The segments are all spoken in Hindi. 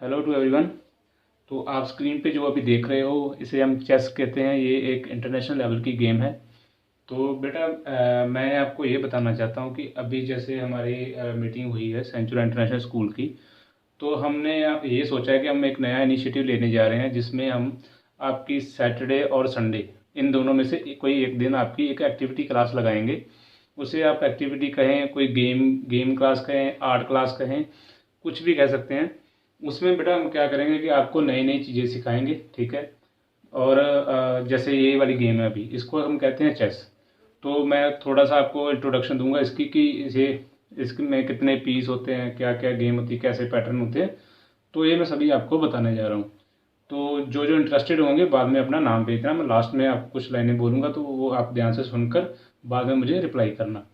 Hello to everyone. तो आप स्क्रीन पे जो अभी देख रहे हो इसे हम चेस कहते हैं। ये एक इंटरनेशनल लेवल की गेम है। तो बेटा मैं आपको ये बताना चाहता हूँ कि अभी जैसे हमारी मीटिंग हुई है सेंचुरी इंटरनेशनल स्कूल की। तो हमने ये सोचा है कि हम एक नया इनिशिएटिव लेने जा रहे हैं जिसमें हम आपकी सैटरडे और संडे इन दोनों में से कोई एक दिन आपकी एक एक्टिविटी क्लास लगाएंगे। उसे आप एक्टिविटी कहें, कोई गेम गेम क्लास कहें, आर्ट क्लास कहें, कुछ भी कह सकते हैं। उसमें बेटा हम क्या करेंगे कि आपको नई नई चीज़ें सिखाएंगे, ठीक है। और जैसे ये वाली गेम है अभी, इसको हम कहते हैं चेस। तो मैं थोड़ा सा आपको इंट्रोडक्शन दूंगा इसकी कि इसे इसमें कितने पीस होते हैं, क्या क्या गेम होती है, कैसे पैटर्न होते हैं। तो ये मैं सभी आपको बताने जा रहा हूँ। तो जो जो इंटरेस्टेड होंगे बाद में अपना नाम भेजना। मैं लास्ट में आपको कुछ लाइनें बोलूँगा तो वो आप ध्यान से सुनकर बाद में मुझे रिप्लाई करना।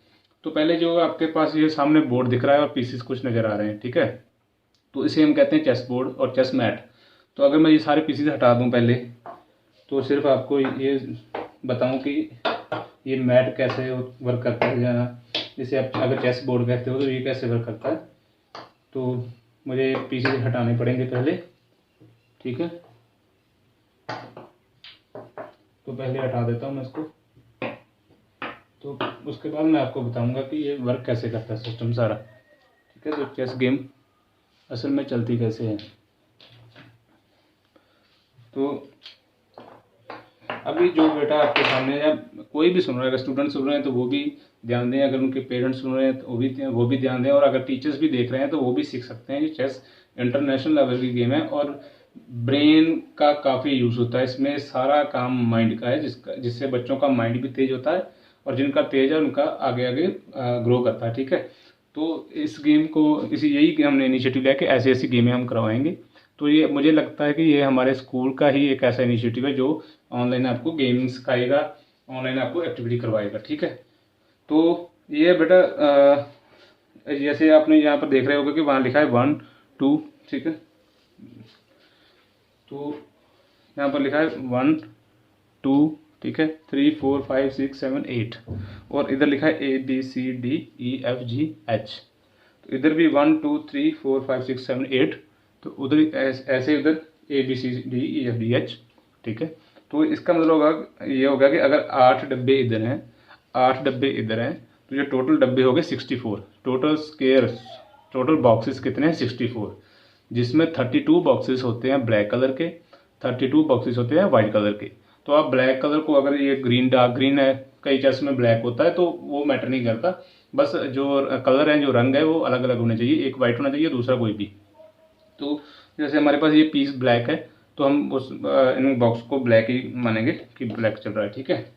तो पहले जो आपके पास ये सामने बोर्ड दिख रहा है और पीसीस कुछ नज़र आ रहे हैं, ठीक है। तो इसे हम कहते हैं चेस बोर्ड और चेस मैट। तो अगर मैं ये सारे पीसीस हटा दूं पहले, तो सिर्फ आपको ये बताऊं कि ये मैट कैसे वर्क करता है, या जिसे आप अगर चेस बोर्ड कहते हो तो ये कैसे वर्क करता है। तो मुझे पीसीस हटाने पड़ेंगे पहले, ठीक है। तो पहले हटा देता हूँ मैं इसको। तो उसके बाद मैं आपको बताऊंगा कि ये वर्क कैसे करता है सिस्टम सारा, ठीक है। तो चेस गेम असल में चलती कैसे है। तो अभी जो बेटा आपके सामने, या कोई भी सुन रहा है, अगर स्टूडेंट सुन रहे हैं तो वो भी ध्यान दें, अगर उनके पेरेंट्स सुन रहे हैं तो वो भी ध्यान दें, और अगर टीचर्स भी देख रहे हैं तो वो भी सीख सकते हैं। ये चेस इंटरनेशनल लेवल की गेम है और ब्रेन का काफ़ी यूज़ होता है इसमें। सारा काम माइंड का है, जिससे बच्चों का माइंड भी तेज होता है और जिनका तेज है उनका आगे आगे ग्रो करता है, ठीक है। तो इस गेम को यही हमने इनिशिएटिव लिया कि ऐसी ऐसी गेमें हम करवाएंगे। तो ये मुझे लगता है कि ये हमारे स्कूल का ही एक ऐसा इनिशिएटिव है जो ऑनलाइन आपको गेमिंग सिखाएगा, ऑनलाइन आपको एक्टिविटी करवाएगा, ठीक है। तो ये बेटा जैसे आपने यहाँ पर देख रहे होगे कि वहाँ लिखा है 1 2, ठीक है। तो यहाँ पर लिखा है 1 2, ठीक है, 3 4 5 6 7 8, और इधर लिखा है ABCDEFGH। तो इधर भी 1 2 3 4 5 6 7 8, तो उधर ऐसे उधर ABCDEFGH, ठीक है। तो इसका मतलब होगा ये होगा कि अगर 8 डब्बे इधर हैं, 8 डब्बे इधर हैं, तो ये टोटल डब्बे हो गए 64। टोटल बॉक्सेस कितने हैं? 64, जिसमें 32 बॉक्सेस होते हैं ब्लैक कलर के, 32 बॉक्सेस होते हैं वाइट कलर के। तो आप ब्लैक कलर को, अगर ये ग्रीन डार्क ग्रीन है, कई चेस में ब्लैक होता है, तो वो मैटर नहीं करता। बस जो कलर है, जो रंग है, वो अलग अलग होने चाहिए। एक वाइट होना चाहिए, दूसरा कोई भी। तो जैसे हमारे पास ये पीस ब्लैक है, तो हम उस इन बॉक्स को ब्लैक ही मानेंगे कि ब्लैक चल रहा है, ठीक है।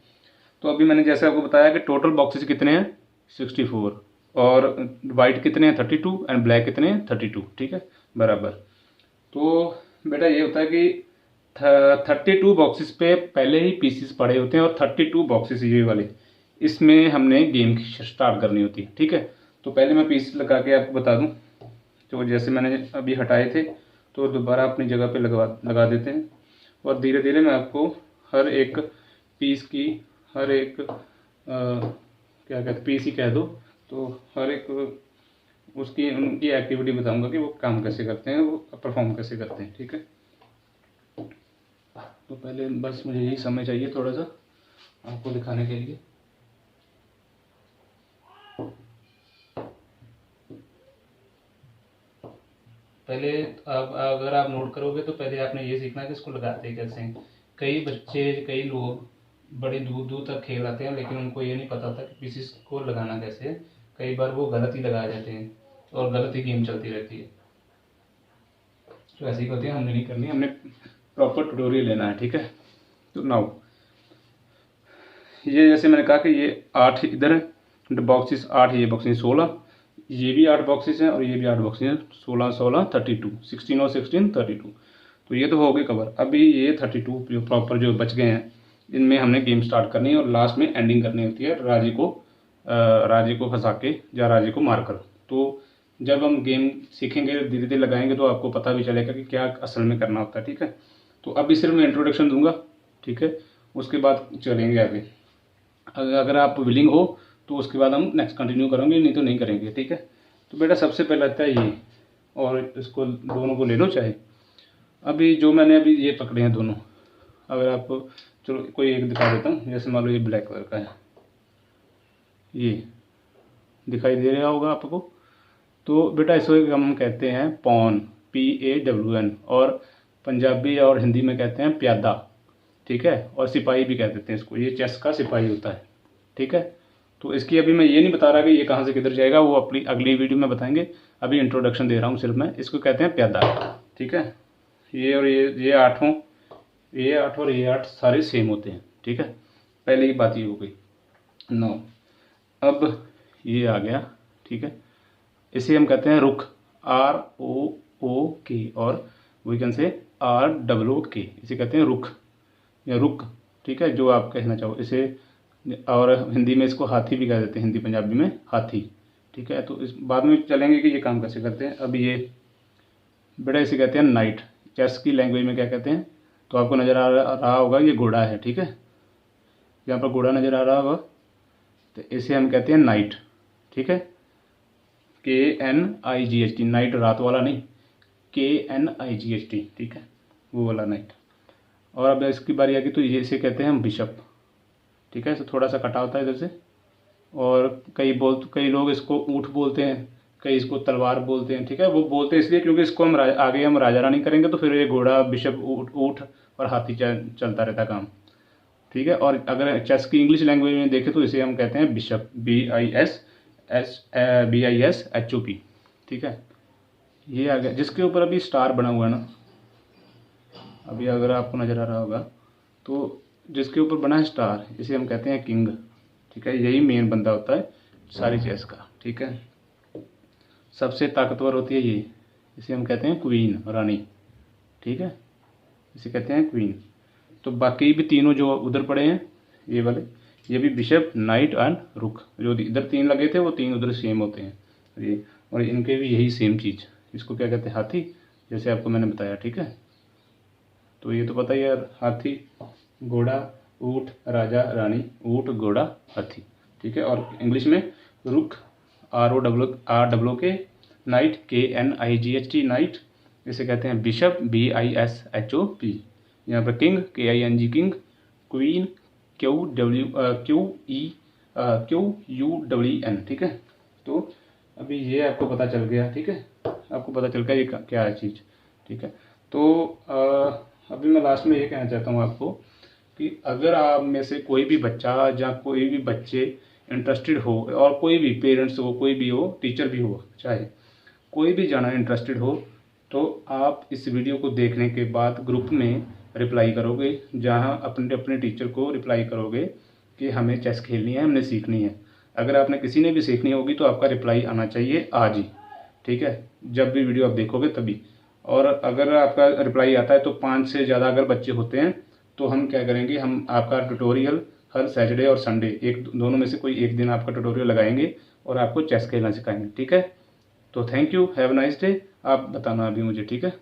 तो अभी मैंने जैसे आपको बताया कि टोटल बॉक्सेस कितने हैं? 64, और वाइट कितने हैं? 32, एंड ब्लैक कितने हैं? 32, ठीक है, बराबर। तो बेटा ये होता है कि 32 बॉक्सेस पे पहले ही पीसीस पड़े होते हैं, और 32 बॉक्सेस ये वाले, इसमें हमने गेम स्टार्ट करनी होती है, ठीक है। तो पहले मैं पीस लगा के आपको बता दूं। तो जैसे मैंने अभी हटाए थे, तो दोबारा अपनी जगह पे लगा देते हैं, और धीरे धीरे मैं आपको हर एक पीस की, हर एक क्या कहते, पीस ही कह दो, तो हर एक उसकी उनकी एक्टिविटी बताऊंगा कि वो काम कैसे करते हैं, वो परफॉर्म कैसे करते हैं, ठीक है। तो पहले बस मुझे यही समय चाहिए थोड़ा सा आपको दिखाने के लिए। पहले आप अगर आप नोट करोगे तो पहले आपने ये सीखना है कि इसको लगाते कैसे हैं। कई बच्चे, कई लोग बड़ी दूर दूर तक खेल आते हैं, लेकिन उनको ये नहीं पता होता कि पीसीस को लगाना कैसे है। कई बार वो गलत ही लगा जाते हैं और गलत ही गेम चलती रहती है। तो ऐसी गलतियाँ हमने नहीं करनी, हमने प्रॉपर ट्यूटोरियल लेना है, ठीक है। तो नाउ ये जैसे मैंने कहा कि ये 8 इधर है बॉक्सेस, 8 ये बॉक्सेस, 16 ये भी 8 बॉक्सेस हैं, और ये भी 8 बॉक्सेस हैं, 16 16 32, 16 और 16 32। तो ये तो हो गए कवर। अभी ये 32 जो प्रॉपर जो बच गए हैं, इनमें हमने गेम स्टार्ट करनी है, और लास्ट में एंडिंग करनी होती है राजे को फंसा के या राजे को मारकर। तो जब हम गेम सीखेंगे, धीरे धीरे लगाएंगे, तो आपको पता भी चलेगा कि क्या असल में करना होता है, ठीक है। तो अभी सिर्फ मैं इंट्रोडक्शन दूंगा, ठीक है, उसके बाद चलेंगे आगे। अगर आप विलिंग हो तो उसके बाद हम नेक्स्ट कंटिन्यू करेंगे, नहीं तो नहीं करेंगे, ठीक है। तो बेटा सबसे पहले आता है ये और इसको दोनों को ले लो चाहे। अभी जो मैंने अभी ये पकड़े हैं दोनों, अगर आपको चलो कोई एक दिखा देता हूँ। जैसे मान लो ये ब्लैक कलर का है, ये दिखाई दे रहा होगा आपको। तो बेटा इसको हम कहते हैं पॉन, PAWN, और पंजाबी और हिंदी में कहते हैं प्यादा, ठीक है। और सिपाही भी कह देते हैं इसको, ये चेस का सिपाही होता है, ठीक है। तो इसकी अभी मैं ये नहीं बता रहा कि ये कहाँ से किधर जाएगा, वो अपनी अगली वीडियो में बताएंगे। अभी इंट्रोडक्शन दे रहा हूँ सिर्फ मैं। इसको कहते हैं प्यादा, ठीक है। ये और ये 8 और ये 8 सारे सेम होते हैं, ठीक है। पहले की बात ये हो गई। 9 अब ये आ गया, ठीक है। इसे हम कहते हैं रुख, ROOK, और वी कैन से ROOK, इसे कहते हैं रुख या रुख, ठीक है, जो आप कहना चाहो इसे। और हिंदी में इसको हाथी भी कह देते हैं, हिंदी पंजाबी में हाथी, ठीक है। तो इस बाद में चलेंगे कि ये काम कैसे करते हैं। अब ये बेटा इसे कहते हैं नाइट, चेस की लैंग्वेज में क्या कहते हैं, तो आपको नज़र आ रहा होगा ये घोड़ा है, ठीक है। यहाँ पर घोड़ा नज़र आ रहा होगा, तो इसे हम कहते हैं नाइट, ठीक है। KNIGHT, नाइट रात वाला नहीं, KNIGHT, ठीक है, वो वाला नाइट। और अब इसकी बारी आ गई, तो ये इसे कहते हैं हम बिशप, ठीक है। तो थोड़ा सा कटा होता है इधर से। और कई लोग इसको ऊँट बोलते हैं, कई इसको तलवार बोलते हैं, ठीक है। वो बोलते हैं इसलिए क्योंकि इसको हम आगे हम राजा रानी करेंगे, तो फिर ये घोड़ा, बिशप, ऊँट और हाथी चलता रहता काम, ठीक है। और अगर चेस की इंग्लिश लैंग्वेज में देखें तो इसे हम कहते हैं बिशप, BISHOP, ठीक है। ये आ गया, जिसके ऊपर अभी स्टार बना हुआ है ना, अभी अगर आपको नज़र आ रहा होगा, तो जिसके ऊपर बना है स्टार, इसे हम कहते हैं किंग, ठीक है। यही मेन बंदा होता है सारी चेस का, ठीक है। सबसे ताकतवर होती है ये, इसे हम कहते हैं क्वीन, रानी, ठीक है, इसे कहते हैं क्वीन। तो बाकी भी तीनों जो उधर पड़े हैं ये वाले, ये भी बिशप, नाइट एंड रुक, जो इधर 3 लगे थे वो 3 उधर सेम होते हैं ये, और इनके भी यही सेम चीज़। इसको क्या कहते हैं, हाथी, जैसे आपको मैंने बताया, ठीक है। तो ये तो पता ही है, हाथी, घोड़ा, ऊँट, राजा, रानी, ऊँट, घोड़ा, हाथी, ठीक है। और इंग्लिश में रुक, ROOK, नाइट, KNIGHT, नाइट, इसे कहते हैं बिशप, BISHOP। यहाँ पर king, KING, king, queen, QUEN, ठीक है। तो अभी ये आपको पता चल गया, ठीक है, आपको पता चल गया ये क्या है चीज़, ठीक है। तो अभी मैं लास्ट में ये कहना चाहता हूँ आपको कि अगर आप में से कोई भी बच्चा या कोई भी बच्चे इंटरेस्टेड हो, और कोई भी पेरेंट्स हो, कोई भी हो, टीचर भी हो, चाहे कोई भी जाना इंटरेस्टेड हो, तो आप इस वीडियो को देखने के बाद ग्रुप में रिप्लाई करोगे, जहां अपने अपने टीचर को रिप्लाई करोगे कि हमें चेस खेलनी है, हमने सीखनी है। अगर आपने किसी ने भी सीखनी होगी तो आपका रिप्लाई आना चाहिए आज ही, ठीक है, जब भी वीडियो आप देखोगे तभी। और अगर आपका रिप्लाई आता है तो 5 से ज़्यादा अगर बच्चे होते हैं तो हम क्या करेंगे, हम आपका ट्यूटोरियल हर सैटरडे और संडे, एक दोनों में से कोई एक दिन आपका ट्यूटोरियल लगाएंगे और आपको चेस खेलना सिखाएंगे, ठीक है। तो thank you, have a nice day. आप बताना अभी मुझे, ठीक है।